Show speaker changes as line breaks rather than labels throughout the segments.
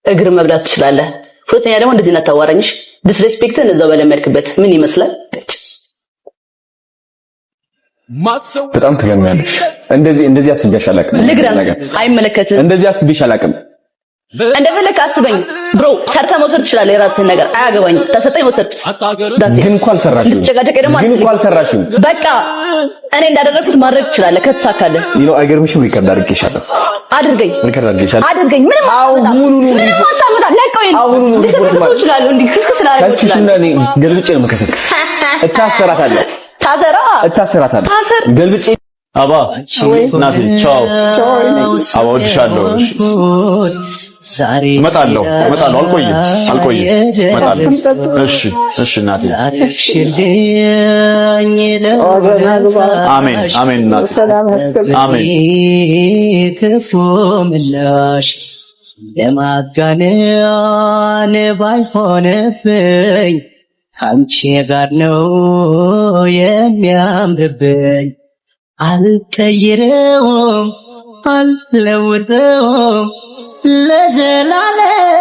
እግር መብላት ትችላለህ። ሁለተኛ ደግሞ እንደዚህ እናታዋራኝሽ ዲስሬስፔክትን እዛው በለመድክበት ምን ይመስላል?
በጣም ትገርሚያለሽ። እንደዚህ አስቤሽ አላውቅም።
ነገር አይመለከትም።
እንደዚህ አስቤሽ አላውቅም።
እንደፈለክ አስበኝ ብሮ። ሰርተህ መውሰድ ትችላለህ። የራስህን ነገር አያገባኝም። ተሰጠኝ ወሰድኩት።
ግን እንኳን አልሰራሽም።
በቃ እኔ እንዳደረኩት ማድረግ ትችላለህ ከተሳካለህ።
አይገርምሽም? ሪከርድ አድርጌሻለሁ።
አድርገኝ። ምንም
ገልብጬ ነው የምከሰክስ። እታሰራታለሁ። ገልብጬ አባ ናቲ ቻው። አባ ወድሻለሁ። እመጣለሁ። አልቆይም። እመጣለሁ። እሺ እናቴ። አሜን እናቴ። አሜን።
ክፉ ምላሽ ለማጋነን ባይሆንብኝ አንቺ ጋር ነው የሚያምርብኝ። አልቀይረውም፣ አልለውጠውም ለዘላለም።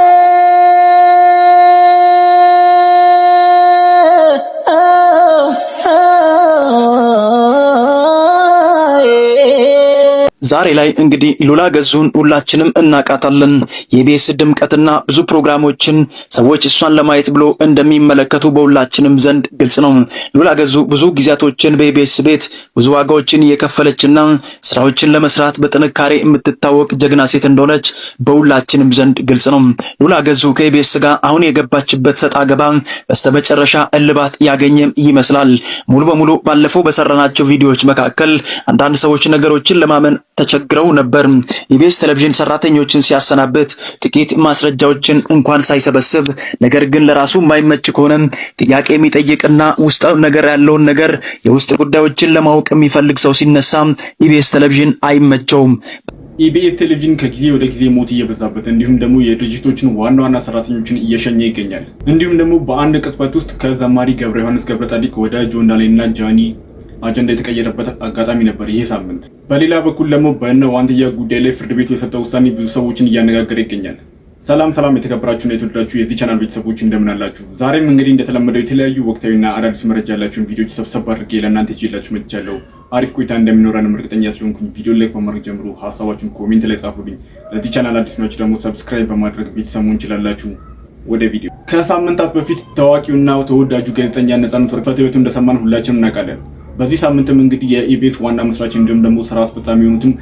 ዛሬ ላይ እንግዲህ ሉላ ገዙን ሁላችንም እናቃታለን። የኢቢኤስ ድምቀትና ብዙ ፕሮግራሞችን ሰዎች እሷን ለማየት ብሎ እንደሚመለከቱ በሁላችንም ዘንድ ግልጽ ነው። ሉላ ገዙ ብዙ ጊዜያቶችን በኢቢኤስ ቤት ብዙ ዋጋዎችን እየከፈለችና ስራዎችን ለመስራት በጥንካሬ የምትታወቅ ጀግና ሴት እንደሆነች በሁላችንም ዘንድ ግልጽ ነው። ሉላ ገዙ ከኢቢኤስ ጋር አሁን የገባችበት ሰጣ ገባ በስተመጨረሻ እልባት ያገኘም ይመስላል። ሙሉ በሙሉ ባለፈው በሰራናቸው ቪዲዮዎች መካከል አንዳንድ ሰዎች ነገሮችን ለማመን ተቸግረው ነበር። ኢቢኤስ ቴሌቪዥን ሰራተኞችን ሲያሰናበት ጥቂት ማስረጃዎችን እንኳን ሳይሰበስብ ነገር ግን ለራሱ የማይመች ከሆነ ጥያቄ የሚጠይቅና ውስጣዊ ነገር ያለውን ነገር የውስጥ ጉዳዮችን ለማወቅ የሚፈልግ ሰው ሲነሳ ኢቢኤስ ቴሌቪዥን አይመቸውም።
ኢቢኤስ ቴሌቪዥን ከጊዜ ወደ ጊዜ ሞት እየበዛበት እንዲሁም ደግሞ የድርጅቶችን ዋና ሰራተኞችን እየሸኘ ይገኛል። እንዲሁም ደግሞ በአንድ ቅጽበት ውስጥ ከዘማሪ ገብረ ዮሐንስ ገብረጻዲቅ ወደ ጆን ዳንኤልና ጃኒ አጀንዳ የተቀየረበት አጋጣሚ ነበር ይሄ ሳምንት። በሌላ በኩል ደግሞ በእነ ዋንትያ ጉዳይ ላይ ፍርድ ቤቱ የሰጠው ውሳኔ ብዙ ሰዎችን እያነጋገረ ይገኛል። ሰላም የተከበራችሁና የተወደዳችሁ የዚህ ቻናል ቤተሰቦች እንደምን አላችሁ? ዛሬም እንግዲህ እንደተለመደው የተለያዩ ወቅታዊና አዳዲስ መረጃ ያላችሁን ቪዲዮዎች ሰብሰብ አድርጌ ለእናንተ ይዤላችሁ መጥቻለሁ። አሪፍ ቆይታ እንደሚኖረንም እርግጠኛ ስለሆንኩኝ ቪዲዮ ላይክ በማድረግ ጀምሩ። ሐሳባችሁን ኮሜንት ላይ ጻፉልኝ። ለዚህ ቻናል አዲስ ናችሁ ደግሞ ሰብስክራይብ በማድረግ ቤተሰብ መሆን ትችላላችሁ። ወደ ቪዲዮ። ከሳምንታት በፊት ታዋቂውና ተወዳጁ ጋዜጠኛ ነጻነት ወርቅነህ ህይወቱ እንደሰማን ሁላችንም እናውቃለን። በዚህ ሳምንትም እንግዲህ የኢቢኤስ ዋና መስራች እንዲሁም ደግሞ ስራ አስፈጻሚ የሆኑትም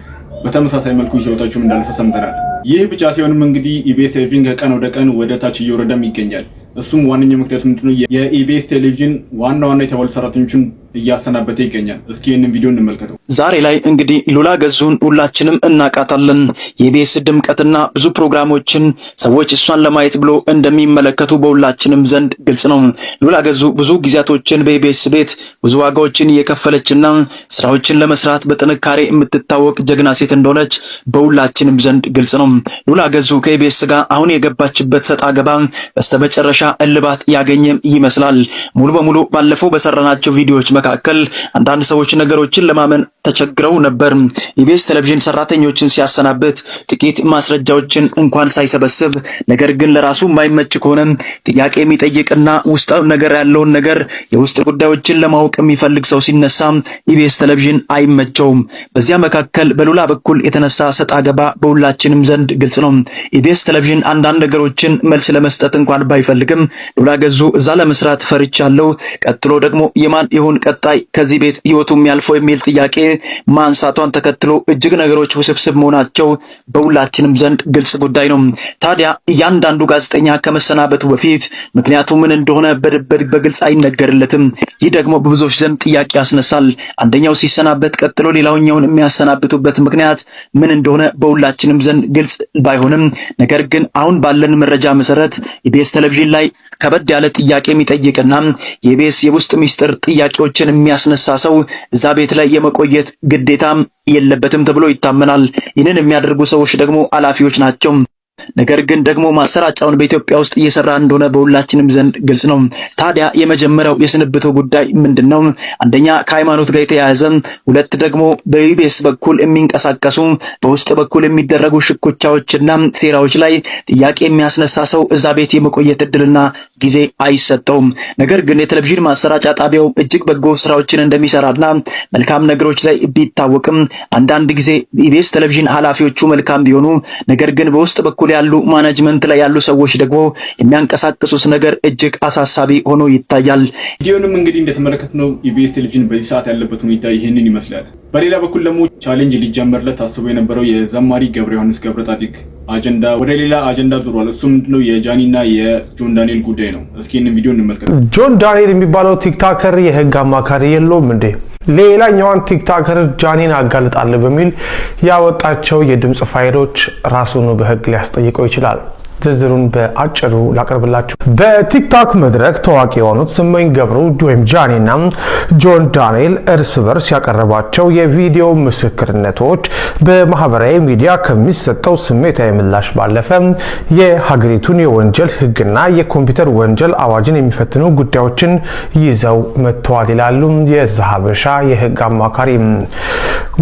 በተመሳሳይ መልኩ ህይወታቸውም እንዳለፈ ሰምተናል። ይህ ብቻ ሲሆንም እንግዲህ ኢቢኤስ ቴሌቪዥን ከቀን ወደ ቀን ወደ ታች እየወረደም ይገኛል። እሱም ዋነኛ ምክንያቱ ምንድነው? የኢቢኤስ ቴሌቪዥን ዋና የተባሉ ሰራተኞችን እያሰናበተ ይገኛል። እስኪ ይህንን ቪዲዮ እንመልከተው።
ዛሬ ላይ እንግዲህ ሉላ ገዙን ሁላችንም እናቃታለን። የኢቢኤስ ድምቀትና ብዙ ፕሮግራሞችን ሰዎች እሷን ለማየት ብሎ እንደሚመለከቱ በሁላችንም ዘንድ ግልጽ ነው። ሉላ ገዙ ብዙ ጊዜያቶችን በኢቢኤስ ቤት ብዙ ዋጋዎችን እየከፈለችና ስራዎችን ለመስራት በጥንካሬ የምትታወቅ ጀግና ሴት እንደሆነች በሁላችንም ዘንድ ግልጽ ነው። ሉላ ገዙ ከኢቢኤስ ጋር አሁን የገባችበት ሰጣ ገባ በስተመጨረሻ እልባት ያገኘም ይመስላል። ሙሉ በሙሉ ባለፈው በሰራናቸው ቪዲዮዎች መካከል አንዳንድ ሰዎች ነገሮችን ለማመን ተቸግረው ነበር። ኢቢኤስ ቴሌቪዥን ሰራተኞችን ሲያሰናበት ጥቂት ማስረጃዎችን እንኳን ሳይሰበስብ ነገር ግን ለራሱ የማይመች ከሆነ ጥያቄ የሚጠይቅና ውስጣዊ ነገር ያለውን ነገር የውስጥ ጉዳዮችን ለማወቅ የሚፈልግ ሰው ሲነሳ ኢቢኤስ ቴሌቪዥን አይመቸውም። በዚያ መካከል በሉላ በኩል የተነሳ ሰጣ ገባ በሁላችንም ዘንድ ግልጽ ነው። ኢቢኤስ ቴሌቪዥን አንዳንድ ነገሮችን መልስ ለመስጠት እንኳን ባይፈልግም ሉላ ገዙ እዛ ለመስራት ፈርቻለሁ፣ ቀጥሎ ደግሞ የማን ይሁን ቀጣይ ከዚህ ቤት ህይወቱ የሚያልፈው የሚል ጥያቄ ማንሳቷን ተከትሎ እጅግ ነገሮች ውስብስብ መሆናቸው በሁላችንም ዘንድ ግልጽ ጉዳይ ነው። ታዲያ እያንዳንዱ ጋዜጠኛ ከመሰናበቱ በፊት ምክንያቱ ምን እንደሆነ በግልጽ አይነገርለትም። ይህ ደግሞ በብዙዎች ዘንድ ጥያቄ ያስነሳል። አንደኛው ሲሰናበት ቀጥሎ ሌላኛውን የሚያሰናብቱበት ምክንያት ምን እንደሆነ በሁላችንም ዘንድ ግልጽ ባይሆንም ነገር ግን አሁን ባለን መረጃ መሰረት ኢቢኤስ ቴሌቪዥን ላይ ከበድ ያለ ጥያቄ የሚጠይቅና የኢቢኤስ የውስጥ ሚስጥር ጥያቄዎችን የሚያስነሳ ሰው እዛ ቤት ላይ የመቆየት ግዴታም የለበትም ተብሎ ይታመናል። ይህንን የሚያደርጉ ሰዎች ደግሞ ኃላፊዎች ናቸው። ነገር ግን ደግሞ ማሰራጫውን በኢትዮጵያ ውስጥ እየሰራ እንደሆነ በሁላችንም ዘንድ ግልጽ ነው። ታዲያ የመጀመሪያው የስንብቱ ጉዳይ ምንድነው? አንደኛ ከሃይማኖት ጋር የተያያዘ፣ ሁለት ደግሞ በኢቢኤስ በኩል የሚንቀሳቀሱ በውስጥ በኩል የሚደረጉ ሽኩቻዎችና ሴራዎች ላይ ጥያቄ የሚያስነሳ ሰው እዛ ቤት የመቆየት እድልና ጊዜ አይሰጠውም። ነገር ግን የቴሌቪዥን ማሰራጫ ጣቢያው እጅግ በጎ ስራዎችን እንደሚሰራና መልካም ነገሮች ላይ ቢታወቅም አንዳንድ ጊዜ ኢቢኤስ ቴሌቪዥን ኃላፊዎቹ መልካም ቢሆኑ ነገር ግን በውስጥ በኩል ያሉ ማኔጅመንት ላይ ያሉ ሰዎች ደግሞ የሚያንቀሳቅሱት ነገር እጅግ አሳሳቢ ሆኖ ይታያል።
ቪዲዮንም እንግዲህ እንደተመለከትነው ኢቢኤስ ቴሌቪዥን በዚህ ሰዓት ያለበት ሁኔታ ይህንን ይመስላል። በሌላ በኩል ደግሞ ቻሌንጅ ሊጀመርለት ታስቦ የነበረው የዘማሪ ገብረ ዮሐንስ ገብረጻዲቅ አጀንዳ ወደ ሌላ አጀንዳ ዙሯል። እሱ ምንድነው? የጃኒና የጆን ዳንኤል ጉዳይ ነው። እስኪ ይህንን ቪዲዮ እንመልከት።
ጆን ዳንኤል የሚባለው ቲክታከር የህግ አማካሪ የለውም እንዴ? ሌላኛዋን ቲክታከር ጃኒን አጋልጣለሁ በሚል ያወጣቸው የድምጽ ፋይሎች ራሱን በህግ ሊያስጠይቀው ይችላል። ዝርዝሩን በአጭሩ ላቀርብላችሁ። በቲክቶክ መድረክ ታዋቂ የሆኑት ስመኝ ገብሩ ወይም ጃኒና ጆን ዳንኤል እርስ በርስ ያቀረባቸው የቪዲዮ ምስክርነቶች በማህበራዊ ሚዲያ ከሚሰጠው ስሜታዊ ምላሽ ባለፈ የሀገሪቱን የወንጀል ህግና የኮምፒውተር ወንጀል አዋጅን የሚፈትኑ ጉዳዮችን ይዘው መጥተዋል ይላሉ የዛሀበሻ የህግ አማካሪ።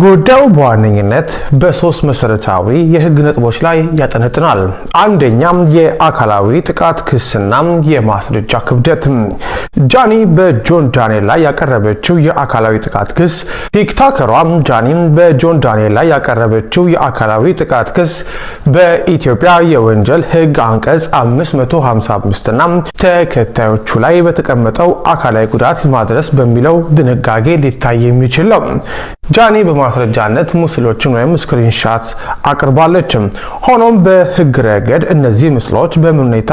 ጉዳዩ በዋነኝነት በሶስት መሰረታዊ የህግ ነጥቦች ላይ ያጠነጥናል። አንደኛ የአካላዊ ጥቃት ክስና የማስረጃ ክብደት። ጃኒ በጆን ዳንኤል ላይ ያቀረበችው የአካላዊ ጥቃት ክስ ቲክቶከሯ ጃኒ በጆን ዳንኤል ላይ ያቀረበችው የአካላዊ ጥቃት ክስ በኢትዮጵያ የወንጀል ህግ አንቀጽ 555 እና ተከታዮቹ ላይ በተቀመጠው አካላዊ ጉዳት ማድረስ በሚለው ድንጋጌ ሊታይ የሚችል ነው። ጃኒ በማስረጃነት ምስሎችን ወይም ስክሪንሾት አቅርባለች። ሆኖም በህግ ረገድ እነዚህ ምስሎች በምን ሁኔታ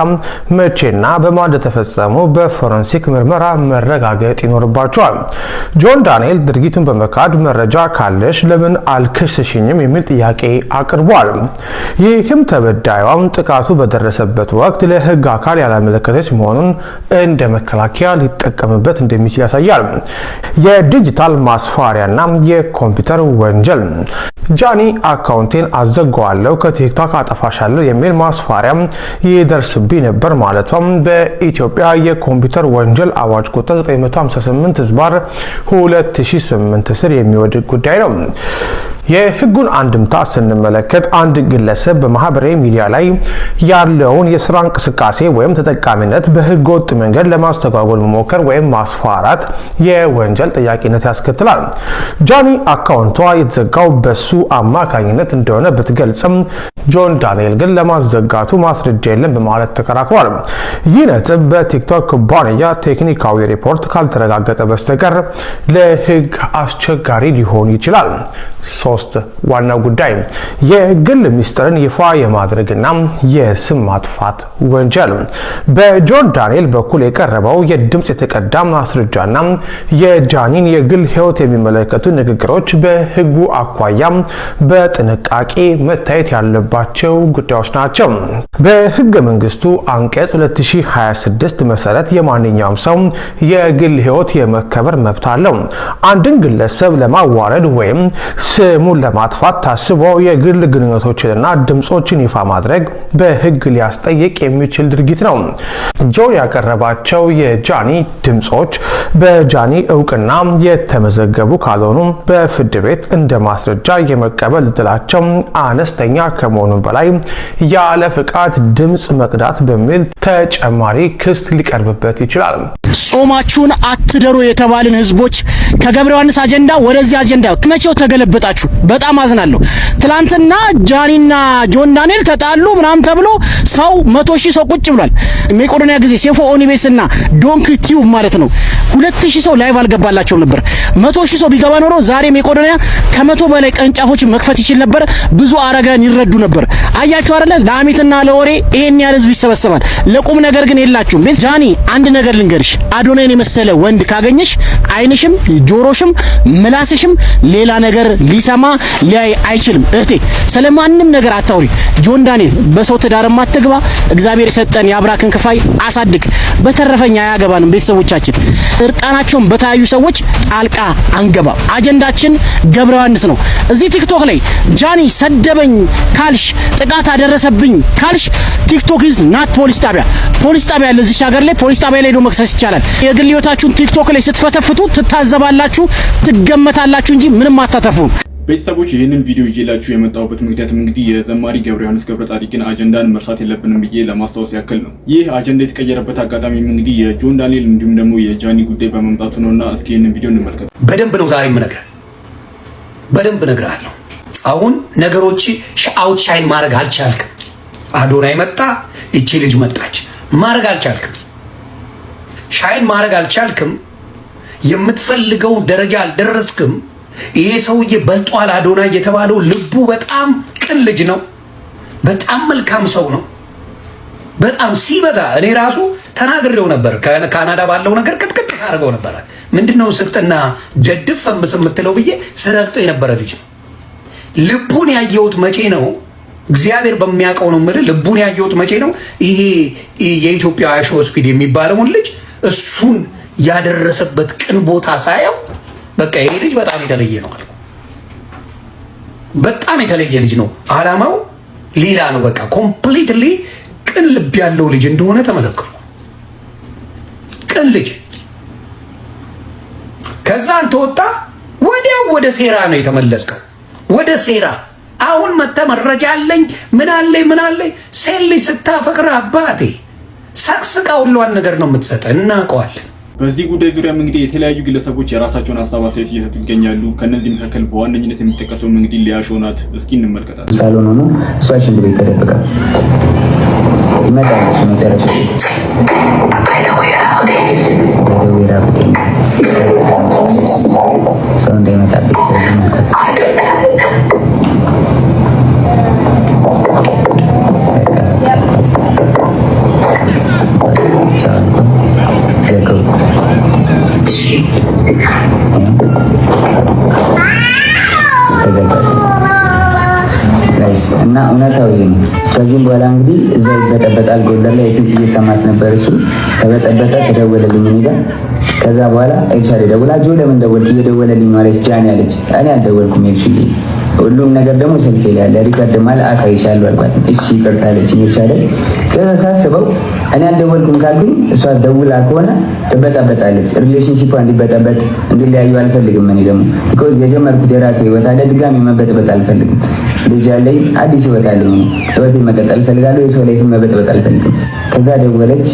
መቼና በማን እንደተፈጸሙ በፎረንሲክ ምርመራ መረጋገጥ ይኖርባቸዋል። ጆን ዳንኤል ድርጊቱን በመካድ መረጃ ካለሽ ለምን አልከሰሽኝም የሚል ጥያቄ አቅርቧል። ይህም ተበዳይዋም ጥቃቱ በደረሰበት ወቅት ለህግ አካል ያላመለከተች መሆኑን እንደ መከላከያ ሊጠቀምበት እንደሚችል ያሳያል። የዲጂታል ማስፈራሪያና የኮምፒውተር ወንጀል። ጃኒ አካውንቴን አዘጋዋለሁ፣ ከቲክቶክ አጠፋሻለሁ የሚል ማስፈራሪያ ይደርስብኝ ነበር ማለቷም በኢትዮጵያ የኮምፒውተር ወንጀል አዋጅ ቁጥር 958/2008 ስር የሚወድቅ ጉዳይ ነው። የህጉን አንድምታ ስንመለከት አንድ ግለሰብ በማህበራዊ ሚዲያ ላይ ያለውን የስራ እንቅስቃሴ ወይም ተጠቃሚነት በህገ ወጥ መንገድ ለማስተጓጎል መሞከር ወይም ማስፈራራት የወንጀል ጠያቂነት ያስከትላል። ጃኒ አካውንቷ የተዘጋው በሱ አማካኝነት እንደሆነ ብትገልጽም ጆን ዳንኤል ግን ለማዘጋቱ ማስረጃ የለም በማለት ተከራክሯል። ይህ ነጥብ በቲክቶክ ኩባንያ ቴክኒካዊ ሪፖርት ካልተረጋገጠ በስተቀር ለህግ አስቸጋሪ ሊሆን ይችላል። ሶስት ዋናው ጉዳይ የግል ሚስጥርን ይፋ የማድረግና የስም ማጥፋት ወንጀል። በጆን ዳንኤል በኩል የቀረበው የድምጽ የተቀዳ ማስረጃና የጃኒን የግል ህይወት የሚመለከቱ ንግግሮች በህጉ አኳያ በጥንቃቄ መታየት ያለባቸው ጉዳዮች ናቸው። በህገ መንግስቱ አንቀጽ 2026 መሰረት የማንኛውም ሰው የግል ህይወት የመከበር መብት አለው። አንድን ግለሰብ ለማዋረድ ወይም ስሙን ለማጥፋት ታስቦ የግል ግንኙነቶችንና ድምጾችን ይፋ ማድረግ በህግ ሊያስጠይቅ የሚችል ድርጊት ነው። ጆን ያቀረባቸው የጃኒ ድምጾች በጃኒ እውቅና የተመዘገቡ ካልሆኑ በፍርድ ቤት እንደ ማስረጃ የመቀበል እድላቸው አነስተኛ ከመሆኑ በላይ ያለ ፍቃድ ድምጽ መቅዳት በሚል ተጨማሪ ክስ ሊቀርብበት ይችላል።
ጾማችሁን አትደሩ የተባልን ህዝቦች ከገብረ ዮሐንስ አጀንዳ ወደዚህ አጀንዳ መቼው ተገለበጣችሁ? በጣም አዝናለሁ። ትላንትና ጃኒና ጆን ዳንኤል ተጣሉ ምናምን ተብሎ ሰው 100,000 ሰው ቁጭ ብሏል። ሜቄዶኒያ ጊዜ ሴፎ ኦኒቤስና ዶንክ ቲዩብ ማለት ነው 2,000 ሰው ላይቭ አልገባላቸው ነበር። 100,000 ሰው ቢገባ ኖሮ ዛሬ ሜቄዶኒያ ከ100 በላይ ቅርንጫፎችን መክፈት ይችል ነበር። ብዙ አረጋን ይረዱ ነበር። አያችሁ አይደለ? ለአሚትና ለወሬ ይሄን ያህል ህዝብ ይሰበሰባል። ለቁም ነገር ግን የላችሁም። ጃኒ አንድ ነገር ልንገርሽ፣ አዶናይን የመሰለ ወንድ ካገኘሽ አይንሽም ጆሮሽም ምላስሽም ሌላ ነገር ሊሰማ ሊያይ አይችልም። እህቴ ስለማንም ነገር አታውሪ። ጆን ዳንኤል በሰው ትዳር ማትግባ። እግዚአብሔር የሰጠን የአብራክን ክፋይ አሳድግ። በተረፈኛ አያገባንም። ቤተሰቦቻችን እርቃናቸውን በታዩ ሰዎች ጣልቃ አንገባ። አጀንዳችን ገብረ ዮሐንስ ነው። እዚህ ቲክቶክ ላይ ጃኒ ሰደበኝ ካልሽ፣ ጥቃት አደረሰብኝ ካልሽ ቲክቶክ ኢዝ ናት ፖሊስ ጣቢያ። ፖሊስ ጣቢያ ያለ እዚህ ሀገር ላይ ፖሊስ ጣቢያ ላይ ሄዶ መክሰስ ይቻላል። የግል ህይወታችሁን ቲክቶክ ላይ ስትፈተፍቱ ትታዘባላችሁ፣ ትገመታላችሁ እንጂ ምንም አታተርፉም።
ቤተሰቦች ይህንን ቪዲዮ ይዤላችሁ የመጣሁበት ምክንያትም እንግዲህ የዘማሪ ገብረ ዮሐንስ ገብረጻድቅን አጀንዳን መርሳት የለብንም ብዬ ለማስታወስ ያክል ነው። ይህ አጀንዳ የተቀየረበት አጋጣሚ እንግዲህ የጆን ዳንኤል እንዲሁም ደግሞ የጃኒ ጉዳይ በመምጣቱ ነውና እስኪ ይህንን ቪዲዮ እንመልከት።
በደንብ ነው ዛሬ የምነግርህ፣ በደንብ እነግርሃለሁ። አሁን ነገሮች አውት ሻይን ማድረግ አልቻልክም። አዶናይ መጣ፣ እቺ ልጅ መጣች፣ ማድረግ አልቻልክም። ሻይን ማድረግ አልቻልክም። የምትፈልገው ደረጃ አልደረስክም። ይሄ ሰውዬ በልጧል። አዶናይ የተባለው ልቡ በጣም ቅን ልጅ ነው። በጣም መልካም ሰው ነው። በጣም ሲበዛ እኔ ራሱ ተናግሬው ነበር። ካናዳ ባለው ነገር ቅጥቅጥ ሳደርገው ነበር። ምንድነው ስልጥና ደድፍ ፈምስ የምትለው ብዬ ስረግጦ የነበረ ልጅ ነው። ልቡን ያየሁት መቼ ነው? እግዚአብሔር በሚያውቀው ነው የምልህ። ልቡን ያየሁት መቼ ነው? ይሄ የኢትዮጵያ አሾ ስፒድ የሚባለውን ልጅ እሱን ያደረሰበት ቅን ቦታ ሳየው በቃ ይሄ ልጅ በጣም የተለየ ነው አልኩ። በጣም የተለየ ልጅ ነው። አላማው ሌላ ነው። በቃ ኮምፕሊትሊ ቅን ልብ ያለው ልጅ እንደሆነ ተመለከትኩ። ቅን ልጅ። ከዛ አንተ ወጣ ወዲያው ወደ ሴራ ነው የተመለስከው። ወደ ሴራ አሁን መተ መረጃ አለኝ ምን አለኝ ሴት ልጅ ስታፈቅር አባቴ ሰቅስቃ ሁሏን ነገር ነው የምትሰጠ። እናውቀዋለን።
በዚህ ጉዳይ ዙሪያም እንግዲህ የተለያዩ ግለሰቦች የራሳቸውን ሀሳብ አስተያየት እየሰጡ ይገኛሉ። ከነዚህ መካከል በዋነኝነት የሚጠቀሰው እንግዲህ ሊያሾ ናት። እስኪ እንመልከታለን።
ሳሎን ሆኖ እሷ ሽንት ቤት ተደብቃ ይመጣል። እሱ መጨረሻ ሰው እንዳይመጣበት እና እውነታው ይሄ ነው። ከዚህም በኋላ እንግዲህ እዛ ይበጠበጣል። ጎንደር ላይ የትንሽ እየሰማት ነበር። እሱ ተበጠበጠ፣ ተደወለልኝ እኔ ጋር። ከዛ በኋላ ኤልሻዴ ደውላ ጆ ለምን ደወልክ? እየደወለልኝ ነው አለች። ጃኒ አለች። እኔ አልደወልኩም ኤልሻዴ፣ ሁሉም ነገር ደግሞ ስልኬ ላይ ያለ ሪከርድ ማለት አሳይሻለሁ አልኳት። እሺ ይቅርታ አለች ኤልሻዴ። ከሳስበው እኔ አልደወልኩም ካልኩኝ እሷ ደውላ ከሆነ ትበጠበጣለች። ሪሌሽንሺፑ እንዲበጠበጥ እንዲለያዩ አልፈልግም። እኔ ደግሞ ቢኮዝ የጀመርኩት የራሴ ህይወት አለ፣ ድጋሚ መበጥበጥ አልፈልግም። ልጅ አለኝ፣ አዲስ ህይወት አለኝ። ህይወቴን መቀጠል እፈልጋለሁ። የሰው ላይፍን መበጥበጥ አልፈልግም። ከዛ ደወለች።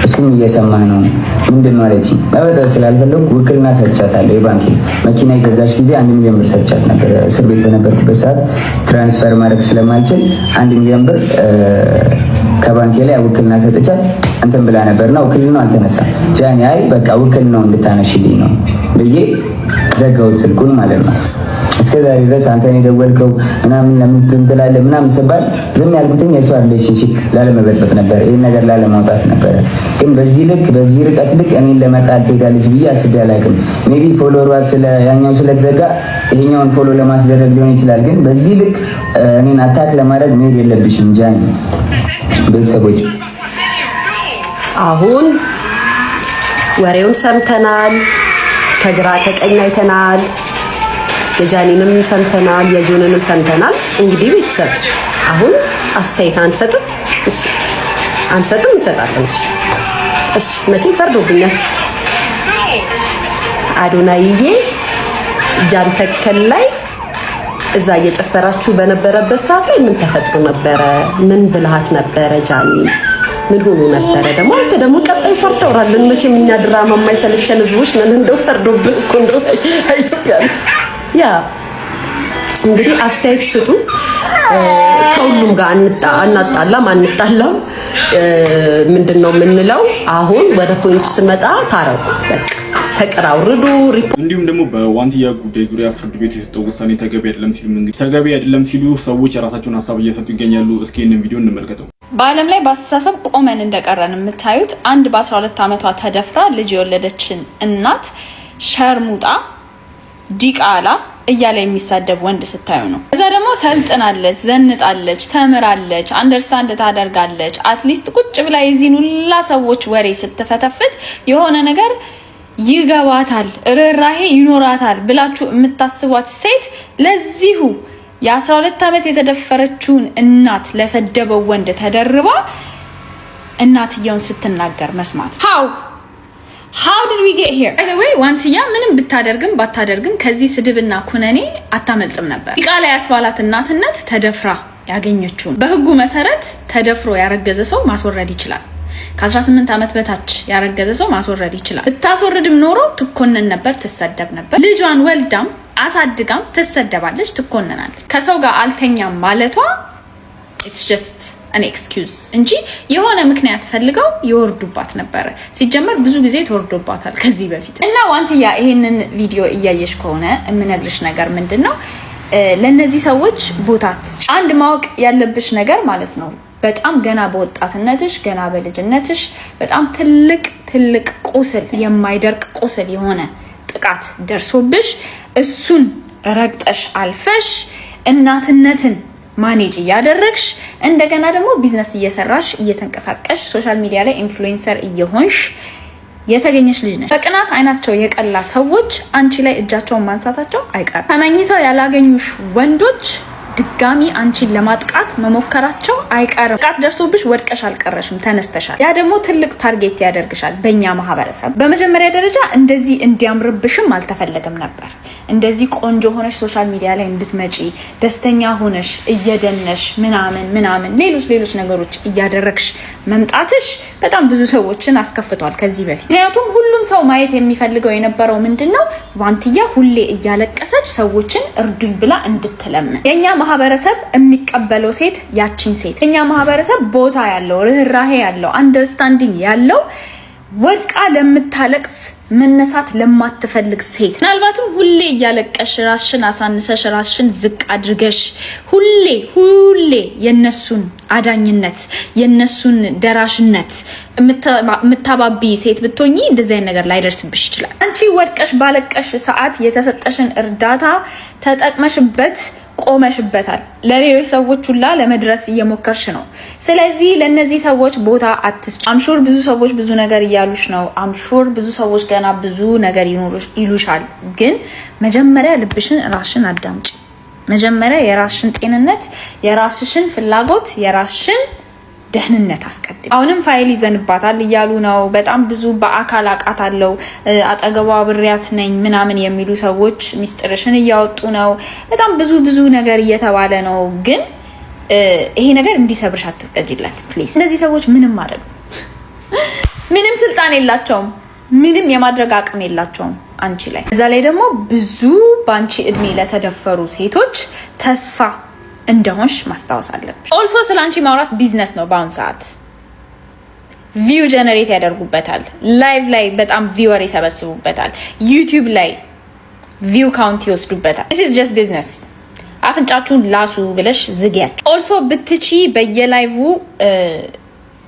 እሱም እየሰማህ ነው ምንድን ነው አለች። መበጥበጥ ስላልፈለኩ ውክልና ሰጥቻታለሁ። የባንክ መኪና የገዛች ጊዜ 1 ሚሊዮን ብር ሰጥቻት ነበር። እስር ቤት በነበርኩበት ሰዓት ትራንስፈር ማድረግ ስለማልችል 1 ሚሊዮን ብር ከባንኬ ላይ ውክልና ሰጥቻት እንትን ብላ ነበርና ውክልናው አልተነሳም። ጃኒ አይ በቃ ውክልናው እንድታነሽልኝ ነው ብዬ ዘጋሁት ስልኩን ማለት ነው። እስከዛሬ ድረስ አንተን የደወልከው ምናምን ለምን ትንትላለህ ምናምን ስባል ዝም ያልኩትኝ የእሷ ሪሌሽንሺፕ ላለመበጥበጥ ነበር፣ ይህን ነገር ላለማውጣት ነበረ። ግን በዚህ ልክ በዚህ ርቀት ልክ እኔን ለመጣል ትሄዳለች ብዬ አስቤ አላውቅም። ሜቢ ፎሎወሯ ያኛው ስለተዘጋ ይሄኛውን ፎሎ ለማስደረግ ሊሆን ይችላል። ግን በዚህ ልክ እኔን አታክ ለማድረግ መሄድ የለብሽም ጃኒ። ቤተሰቦች
አሁን ወሬውን ሰምተናል፣ ከግራ ከቀኝ አይተናል። የጃኒንም ሰምተናል፣ የጆንንም ሰምተናል። እንግዲህ ቤተሰብ አሁን አስተያየት አንሰጥም። እሺ አንሰጥም፣ እንሰጣለን። እሺ መቼም ፈርዶብኛል። አዶናይዬ ጃን ተከል ላይ እዛ እየጨፈራችሁ በነበረበት ሰዓት ላይ ምን ተፈጥሮ ነበረ? ምን ብልሃት ነበረ? ጃኒ ምን ሆኖ ነበረ? ደግሞ አንተ ደግሞ ቀጣይ ፈርተውራለን። መቼም እኛ ድራማ የማይሰለቸን ህዝቦች ነን። እንደው ፈርዶብን እኮ እንደው ኢትዮጵያ ያ እንግዲህ አስተያየት ስጡ። ከሁሉም ጋር አናጣላም አንጣላም። ምንድነው የምንለው? አሁን ወደ ፖይንቱ ስመጣ ታረቁ፣ በቃ ፍቅር አውርዱ።
እንዲሁም ደግሞ በዋንትያ ጉዳይ ዙሪያ ፍርድ ቤት የሰጠው ውሳኔ ተገቢ አይደለም ሲሉ ሰዎች የራሳቸውን ሀሳብ እየሰጡ ይገኛሉ። እስኪ ይህንን ቪዲዮ እንመልከተው።
በዓለም ላይ በአስተሳሰብ ቆመን እንደቀረን የምታዩት አንድ በ12 ዓመቷ ተደፍራ ልጅ የወለደችን እናት ሸርሙጣ ዲቃላ እያለ የሚሳደብ ወንድ ስታዩ ነው። እዛ ደግሞ ሰልጥናለች፣ ዘንጣለች፣ ተምራለች፣ አንደርስታንድ ታደርጋለች። አትሊስት ቁጭ ብላ የዚህን ሁላ ሰዎች ወሬ ስትፈተፍት የሆነ ነገር ይገባታል፣ ርህራሄ ይኖራታል ብላችሁ የምታስቧት ሴት ለዚሁ የ12 ዓመት የተደፈረችውን እናት ለሰደበው ወንድ ተደርባ እናትየውን ስትናገር መስማት How did we get here? By the way, ዋንትያ ምንም ብታደርግም ባታደርግም ከዚህ ስድብና ኩነኔ አታመልጥም ነበር። ቃላ ያስባላት እናትነት ተደፍራ ያገኘችው በህጉ መሰረት ተደፍሮ ያረገዘ ሰው ማስወረድ ይችላል። ከ18 ዓመት በታች ያረገዘ ሰው ማስወረድ ይችላል። ብታስወርድም ኖሮ ትኮነን ነበር፣ ትሰደብ ነበር። ልጇን ወልዳም አሳድጋም ትሰደባለች፣ ትኮነናለች። ከሰው ጋር አልተኛም ማለቷ it's just an excuse እንጂ የሆነ ምክንያት ፈልገው ይወርዱባት ነበር። ሲጀመር ብዙ ጊዜ ተወርዶባታል ከዚህ በፊት። እና ዋንትያ ይሄንን ቪዲዮ እያየሽ ከሆነ የምነግርሽ ነገር ምንድነው ለነዚህ ሰዎች ቦታት አንድ ማወቅ ያለብሽ ነገር ማለት ነው። በጣም ገና በወጣትነትሽ ገና በልጅነትሽ በጣም ትልቅ ቁስል የማይደርቅ ቁስል የሆነ ጥቃት ደርሶብሽ እሱን ረግጠሽ አልፈሽ እናትነትን ማኔጅ ያደረግሽ እንደገና ደግሞ ቢዝነስ እየሰራሽ እየተንቀሳቀሽ ሶሻል ሚዲያ ላይ ኢንፍሉዌንሰር እየሆንሽ የተገኘሽ ልጅ ነሽ። በቅናት አይናቸው የቀላ ሰዎች አንቺ ላይ እጃቸውን ማንሳታቸው አይቀርም። ተመኝተው ያላገኙሽ ወንዶች ድጋሚ አንቺን ለማጥቃት መሞከራቸው አይቀርም። ጥቃት ደርሶብሽ ወድቀሽ አልቀረሽም፣ ተነስተሻል። ያ ደግሞ ትልቅ ታርጌት ያደርግሻል በእኛ ማህበረሰብ። በመጀመሪያ ደረጃ እንደዚህ እንዲያምርብሽም አልተፈለገም ነበር። እንደዚህ ቆንጆ ሆነሽ ሶሻል ሚዲያ ላይ እንድትመጪ ደስተኛ ሆነሽ እየደነሽ ምናምን ሌሎች ነገሮች እያደረግሽ መምጣትሽ በጣም ብዙ ሰዎችን አስከፍቷል ከዚህ በፊት። ምክንያቱም ሁሉም ሰው ማየት የሚፈልገው የነበረው ምንድነው ዋንትያ ሁሌ እያለቀሰች ሰዎችን እርዱኝ ብላ እንድትለምን። የኛ ማህበረሰብ የሚቀበለው ሴት ያቺን ሴት፣ የኛ ማህበረሰብ ቦታ ያለው ርህራሄ ያለው አንደርስታንዲንግ ያለው ወድቃ ለምታለቅስ መነሳት ለማትፈልግ ሴት። ምናልባትም ሁሌ እያለቀሽ ራስሽን አሳንሰሽ ራስሽን ዝቅ አድርገሽ ሁሌ የነሱን አዳኝነት የነሱን ደራሽነት የምታባቢ ሴት ብትሆኚ እንደዚህ አይነት ነገር ላይደርስብሽ ይችላል። አንቺ ወድቀሽ ባለቀሽ ሰዓት የተሰጠሽን እርዳታ ተጠቅመሽበት ቆመሽበታል። ለሌሎች ሰዎች ሁላ ለመድረስ እየሞከርሽ ነው። ስለዚህ ለነዚህ ሰዎች ቦታ አትስጪ። አምሹር ብዙ ሰዎች ብዙ ነገር እያሉሽ ነው። አምሹር ብዙ ሰዎች ገና ብዙ ነገር ይሉሻል። ግን መጀመሪያ ልብሽን ራስሽን አዳምጪ። መጀመሪያ የራስሽን ጤንነት፣ የራስሽን ፍላጎት፣ የራስሽን ደህንነት አስቀድም። አሁንም ፋይል ይዘንባታል እያሉ ነው። በጣም ብዙ በአካል አቃታለው አጠገቧ ብሪያት ነኝ ምናምን የሚሉ ሰዎች ሚስጥርሽን እያወጡ ነው። በጣም ብዙ ነገር እየተባለ ነው። ግን ይሄ ነገር እንዲሰብርሽ አትፍቀጂለት ፕሊዝ። እነዚህ ሰዎች ምንም ማድረግ ምንም ስልጣን የላቸውም፣ ምንም የማድረግ አቅም የላቸውም አንቺ ላይ። እዛ ላይ ደግሞ ብዙ ባንቺ እድሜ ለተደፈሩ ሴቶች ተስፋ እንደሆንሽ ማስታወስ አለብሽ። ኦልሶ ስላንቺ ማውራት ቢዝነስ ነው። በአሁን ሰዓት ቪው ጀነሬት ያደርጉበታል። ላይቭ ላይ በጣም ቪወር ይሰበስቡበታል። ዩቲዩብ ላይ ቪው ካውንት ይወስዱበታል። this is just business። አፍንጫችሁን ላሱ ብለሽ ዝጊያቸው። ኦልሶ ብትቺ በየላይቭ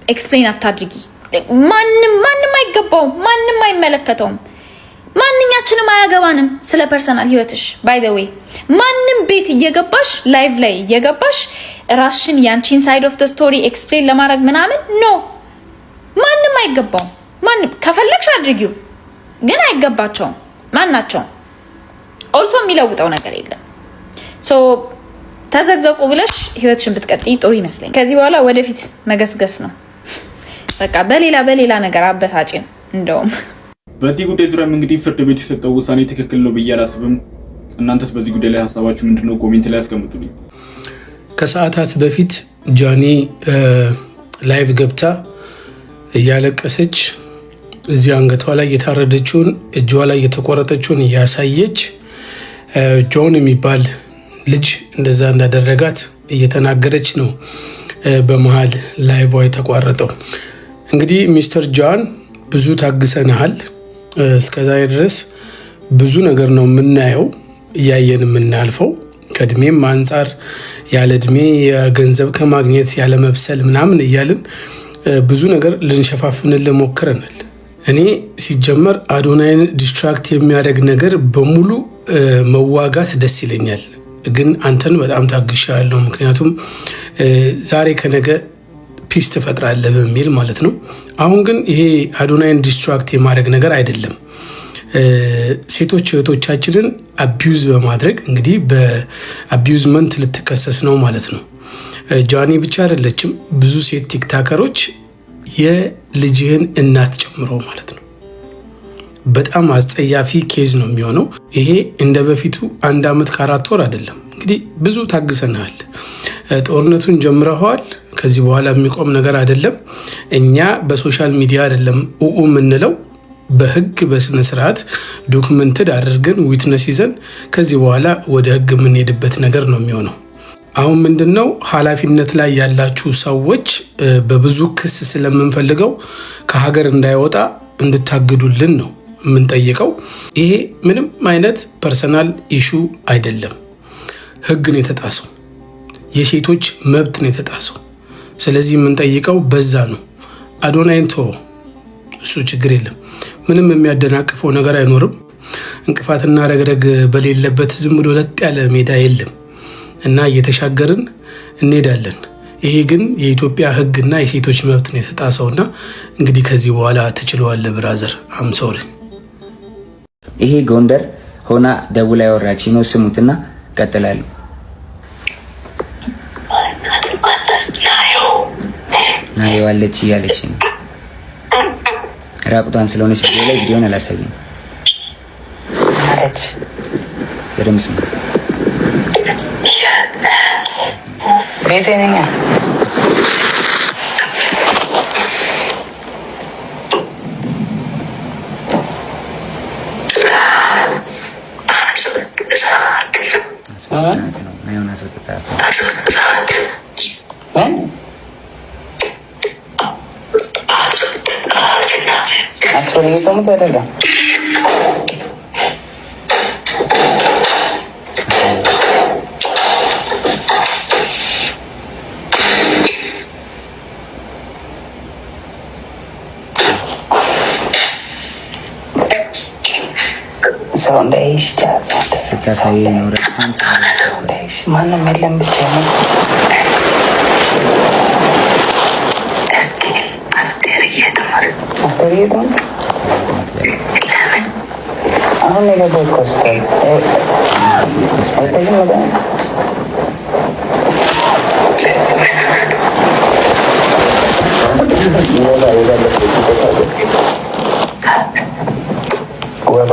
ኤክስፕሌን አታድርጊ። ማንም አይገባውም፣ ማንም አይመለከተውም። ማንኛችንም አያገባንም ስለ ፐርሰናል ህይወትሽ። ባይ ዘ ዌይ ማንም ቤት እየገባሽ ላይቭ ላይ እየገባሽ ራስሽን ያንቺን ሳይድ ኦፍ ዘ ስቶሪ ኤክስፕሌን ለማድረግ ምናምን ኖ፣ ማንም አይገባውም። ማንም ከፈለግሽ አድርጊው፣ ግን አይገባቸውም ማናቸውም። ኦልሶ የሚለውጠው ነገር የለም። ሶ ተዘግዘቁ ብለሽ ህይወትሽን ብትቀጥይ ጥሩ ይመስለኛል። ከዚህ በኋላ ወደፊት መገስገስ ነው በቃ። በሌላ ነገር አበሳጭን እንደውም።
በዚህ ጉዳይ ዙሪያም እንግዲህ ፍርድ ቤት የሰጠው ውሳኔ ትክክል ነው ብዬ አላስብም። እናንተስ በዚህ ጉዳይ ላይ ሀሳባችሁ ምንድነው? ኮሜንት ላይ አስቀምጡልኝ።
ከሰዓታት በፊት ጃኒ ላይቭ ገብታ እያለቀሰች እዚህ አንገቷ ላይ የታረደችውን እጇ ላይ የተቆረጠችውን እያሳየች ጆን የሚባል ልጅ እንደዛ እንዳደረጋት እየተናገረች ነው በመሃል ላይቭ የተቋረጠው። እንግዲህ ሚስተር ጃን ብዙ ታግሰናል። እስከዛ ድረስ ብዙ ነገር ነው የምናየው እያየን የምናልፈው። ከእድሜም አንጻር ያለ እድሜ የገንዘብ ከማግኘት ያለ መብሰል ምናምን እያልን ብዙ ነገር ልንሸፋፍንልን ሞክረናል። እኔ ሲጀመር አዶናይን ዲስትራክት የሚያደርግ ነገር በሙሉ መዋጋት ደስ ይለኛል፣ ግን አንተን በጣም ታግሻለሁ። ምክንያቱም ዛሬ ከነገ ፒስ ትፈጥራለህ በሚል ማለት ነው። አሁን ግን ይሄ አዶናይን ዲስትራክት የማድረግ ነገር አይደለም። ሴቶች እህቶቻችንን አቢዩዝ በማድረግ እንግዲህ በአቢዩዝመንት ልትከሰስ ነው ማለት ነው። ጃኒ ብቻ አይደለችም፣ ብዙ ሴት ቲክታከሮች የልጅህን እናት ጨምሮ ማለት ነው። በጣም አስጸያፊ ኬዝ ነው የሚሆነው። ይሄ እንደ በፊቱ 1 ዓመት ከ4 ወር አይደለም። እንግዲህ ብዙ ታግሰናል። ጦርነቱን ጀምረዋል። ከዚህ በኋላ የሚቆም ነገር አይደለም። እኛ በሶሻል ሚዲያ አይደለም የምንለው፣ በህግ በስነ ስርዓት ዶክመንትድ አድርገን ዊትነስ ይዘን ከዚህ በኋላ ወደ ህግ የምንሄድበት ነገር ነው የሚሆነው። አሁን ምንድነው ኃላፊነት ላይ ያላችሁ ሰዎች በብዙ ክስ ስለምንፈልገው ከሀገር እንዳይወጣ እንድታግዱልን ነው የምንጠይቀው። ይሄ ምንም አይነት ፐርሰናል ኢሹ አይደለም። ህግ ነው የተጣሰው፣ የሴቶች መብት ነው የተጣሰው። ስለዚህ የምንጠይቀው በዛ ነው። አዶናይን ተወው፣ እሱ ችግር የለም። ምንም የሚያደናቅፈው ነገር አይኖርም። እንቅፋትና ረግረግ በሌለበት ዝም ብሎ ለጥ ያለ ሜዳ የለም እና እየተሻገርን እንሄዳለን። ይሄ ግን የኢትዮጵያ ህግና የሴቶች መብት ነው የተጣሰውና እንግዲህ ከዚህ በኋላ ትችለዋለህ ብራዘር። አምሶሪ
ይሄ ጎንደር ሆና ደውላ ያወራች ነው። ስሙትና ቀጥላሉ። ናየው አለች እያለች ነው። ራቁቷን ስለሆነች ቪዲዮ ላይ ቪዲዮን አላሳየም አለች። በደምብ ስሙት። ቤቴ ነኝ ሰው እንዳይሽ ስታሳይ ነው። ማንም የለም ብቻ ነው። አሁን የገባው ኮስታይ ወባ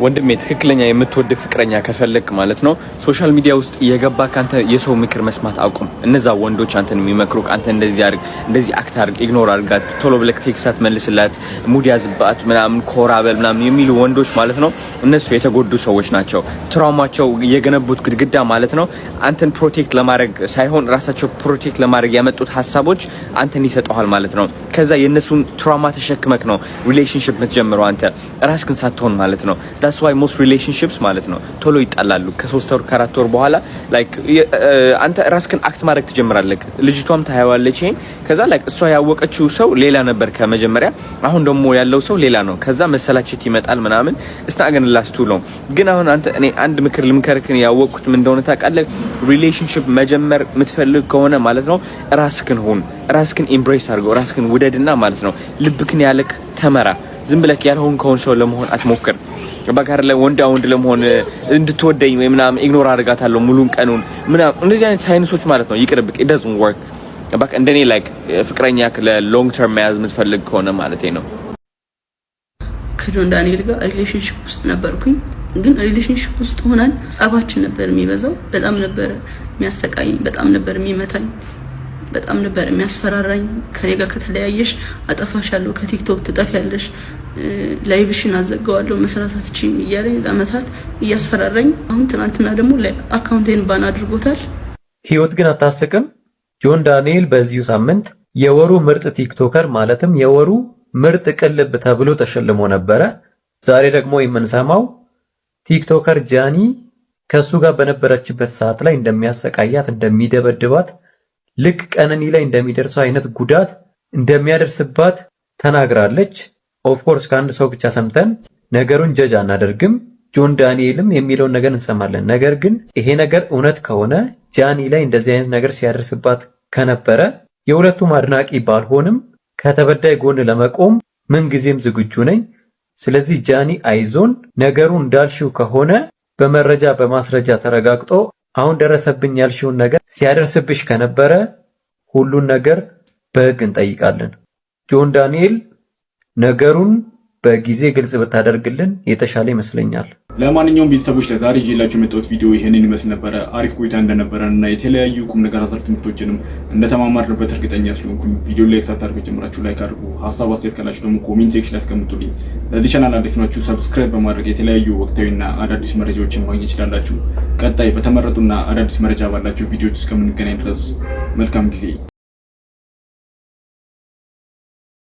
ወንድሜ ትክክለኛ የምትወድ ፍቅረኛ ከፈለክ ማለት ነው ሶሻል ሚዲያ ውስጥ የገባ ካንተ የሰው ምክር መስማት አቁም። እነዛ ወንዶች አንተን የሚመክሩክ አንተ እንደዚህ አድርግ፣ እንደዚህ አክት አድርግ፣ ኢግኖር አድርጋት፣ ቶሎ ብለክ ቴክስት መልስላት፣ ሙድ ያዝባት ምናምን ኮራበል ምናምን የሚሉ ወንዶች ማለት ነው እነሱ የተጎዱ ሰዎች ናቸው። ትራውማቸው የገነቡት ግድግዳ ማለት ነው አንተን ፕሮቴክት ለማድረግ ሳይሆን ራሳቸው ፕሮቴክት ለማድረግ ያመጡት ሀሳቦች አንተን ይሰጡሃል ማለት ነው። ከዛ የነሱን ትራውማ ተሸክመክ ነው ሪሌሽንሺፕ የምትጀምረው አንተ ራስህን ሳትሆን ማለት ነው። that's why most relationships ማለት ነው ቶሎ ይጣላሉ። ከ3 ወር ከ4 ወር በኋላ ላይክ አንተ ራስህን አክት ማድረግ ትጀምራለህ። ልጅቷም ታያዋለች ይሄን። ከዛ ላይክ እሷ ያወቀችው ሰው ሌላ ነበር ከመጀመሪያ፣ አሁን ደግሞ ያለው ሰው ሌላ ነው። ከዛ መሰላቸት ይመጣል ምናምን እስታገን ላስቱ ነው። ግን አሁን አንተ እኔ አንድ ምክር ልምከርክን ያወቅኩት ምን እንደሆነ ታውቃለህ? ሪሌሽንሺፕ መጀመር የምትፈልግ ከሆነ ማለት ነው ራስህን ሁን፣ ራስህን ኤምብሬስ አድርገው፣ ራስህን ውደድና ማለት ነው ልብክን ያለክ ተመራ። ዝም ብለክ ያልሆን ከሆነ ሰው ለመሆን አትሞክር። በጋር ላይ ወንድ ለመሆን እንድትወደኝ ወይ ምናምን ኢግኖር አድርጋታለሁ ሙሉን ቀኑን ምናምን እንደዚህ አይነት ሳይንሶች ማለት ነው ይቅርብክ። it doesn't work። በቃ እንደኔ ላይክ ፍቅረኛ ለሎንግ ተርም መያዝ የምትፈልግ ከሆነ ማለት ነው።
ከጆን ዳንኤል ጋር ሪሌሽንሺፕ ውስጥ ነበርኩኝ። ግን ሪሌሽንሺፕ ውስጥ ሆነን ጸባችን ነበር የሚበዛው። በጣም ነበር የሚያሰቃየኝ፣ በጣም ነበር የሚመታኝ፣ በጣም ነበር የሚያስፈራራኝ። ከኔ ጋር ከተለያየሽ አጠፋሻለሁ፣ ከቲክቶክ ትጠፊያለሽ፣ ላይቭሽን አዘጋዋለሁ፣ መስራት አትችይም እያለኝ ለአመታት እያስፈራራኝ፣ አሁን ትናንትና ደግሞ አካውንቴን ባን አድርጎታል።
ህይወት ግን አታስቅም። ጆን ዳንኤል በዚሁ ሳምንት የወሩ ምርጥ ቲክቶከር ማለትም የወሩ ምርጥ ቅልብ ተብሎ ተሸልሞ ነበረ። ዛሬ ደግሞ የምንሰማው ቲክቶከር ጃኒ ከሱ ጋር በነበረችበት ሰዓት ላይ እንደሚያሰቃያት፣ እንደሚደበድባት፣ ልክ ቀነኒ ላይ እንደሚደርሰው አይነት ጉዳት እንደሚያደርስባት ተናግራለች። ኦፍኮርስ ከአንድ ሰው ብቻ ሰምተን ነገሩን ጀጅ አናደርግም። ጆን ዳንኤልም የሚለውን ነገር እንሰማለን። ነገር ግን ይሄ ነገር እውነት ከሆነ ጃኒ ላይ እንደዚህ አይነት ነገር ሲያደርስባት ከነበረ የሁለቱም አድናቂ ባልሆንም ከተበዳይ ጎን ለመቆም ምንጊዜም ዝግጁ ነኝ። ስለዚህ ጃኒ አይዞን፣ ነገሩ እንዳልሽው ከሆነ በመረጃ በማስረጃ ተረጋግጦ አሁን ደረሰብኝ ያልሽውን ነገር ሲያደርስብሽ ከነበረ ሁሉን ነገር በሕግ እንጠይቃለን። ጆን ዳንኤል ነገሩን በጊዜ ግልጽ ብታደርግልን የተሻለ ይመስለኛል።
ለማንኛውም ቤተሰቦች ለዛሬ ይዤላችሁ የመጣሁት ቪዲዮ ይሄንን ይመስል ነበረ። አሪፍ ቆይታ እንደነበረን እና የተለያዩ ቁም ነገር አዘል ትምህርቶችንም እንደተማማርንበት እርግጠኛ ስለሆንኩኝ ቪዲዮ ላይክ ሳታደርጉ ጀምራችሁ ላይክ አድርጉ። ሀሳብ አስተያየት ካላችሁ ደግሞ ኮሜንት ሴክሽን ላይ አስቀምጡልኝ። ለዚህ ቻናል አዲስ ናችሁ ሰብስክራይብ በማድረግ የተለያዩ ወቅታዊና አዳዲስ መረጃዎችን ማግኘት ይችላላችሁ። ቀጣይ በተመረጡና አዳዲስ መረጃ ባላችሁ ቪዲዮዎች እስከምንገናኝ ድረስ መልካም ጊዜ